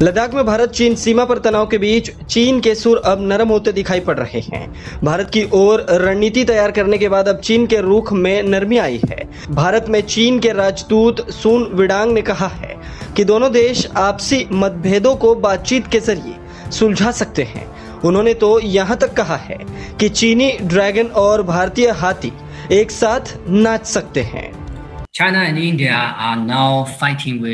लद्दाख में भारत चीन सीमा पर तनाव के बीच चीन के सुर अब नरम होते दिखाई पड़ रहे हैं। भारत की ओर रणनीति तैयार करने के बाद अब चीन के रुख में नरमी आई है। भारत में चीन के राजदूत सुन विडांग ने कहा है कि दोनों देश आपसी मतभेदों को बातचीत के जरिए सुलझा सकते हैं। उन्होंने तो यहाँ तक कहा है कि चीनी ड्रैगन और भारतीय हाथी एक साथ नाच सकते हैं। China and India are now fighting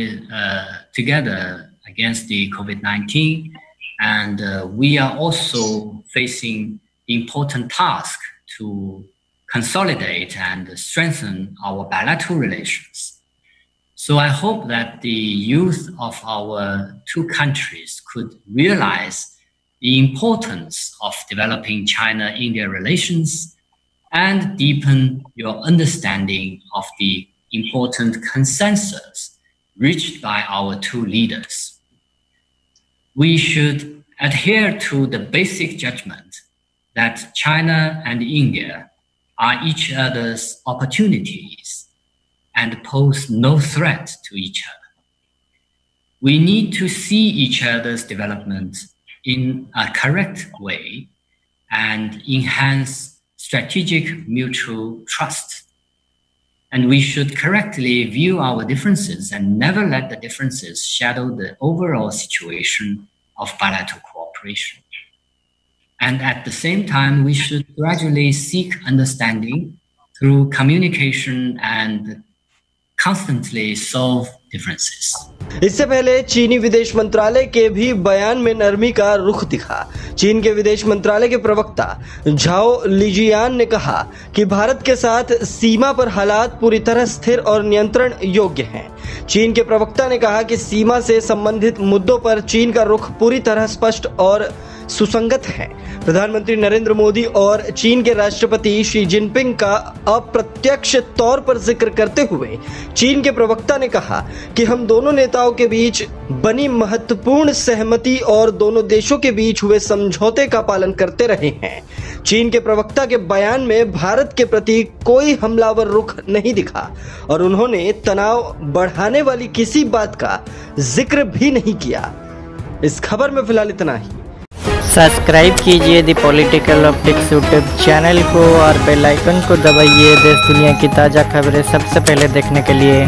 together against the COVID-19, and we are also facing important task to consolidate and strengthen our bilateral relations. So I hope that the youth of our two countries could realize the importance of developing China-India relations and deepen your understanding of the important consensus reached by our two leaders. We should adhere to the basic judgment that China and India are each other's opportunities and pose no threat to each other. We need to see each other's development in a correct way and enhance strategic mutual trust. And we should correctly view our differences and never let the differences shadow the overall situation of bilateral cooperation. And at the same time, we should gradually seek understanding through communication and constantly solve differences. इससे पहले चीनी विदेश मंत्रालय के भी बयान में नरमी का रुख दिखा। चीन के विदेश मंत्रालय के प्रवक्ता झाओ लिजियान ने कहा कि भारत के साथ सीमा पर हालात पूरी तरह स्थिर और नियंत्रण योग्य हैं। चीन के प्रवक्ता ने कहा कि सीमा से संबंधित मुद्दों पर चीन का रुख पूरी तरह स्पष्ट और सुसंगत है। प्रधानमंत्री नरेंद्र मोदी और चीन के राष्ट्रपति शी जिनपिंग का अप्रत्यक्ष तौर पर जिक्र करते हुए चीन के प्रवक्ता ने कहा कि हम दोनों नेताओं के बीच बनी महत्वपूर्ण सहमति और दोनों देशों के बीच हुए समझौते का पालन करते रहे हैं। चीन के प्रवक्ता के बयान में भारत के प्रति कोई हमलावर रुख नहीं दिखा और उन्होंने तनाव बढ़ाने वाली किसी बात का जिक्र भी नहीं किया। इस खबर में फिलहाल इतना ही। सब्सक्राइब कीजिए the political optics YouTube channel को और बेल आइकन को दबाइए देश दुनिया की ताज़ा खबरें सबसे पहले देखने के लिए।